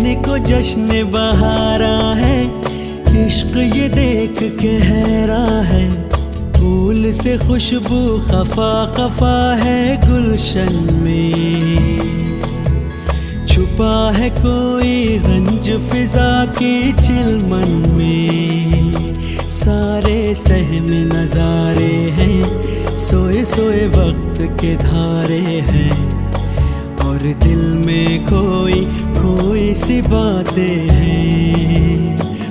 कहने को जश्न बहारा है, इश्क ये देख के हैरा है। फूल से खुशबू खफा खफा है गुलशन में, छुपा है कोई रंज फिजा की चिलमन में। सारे सहम नजारे हैं, सोए सोए वक्त के धारे हैं, और दिल में कोई कोई सी बातें हैं।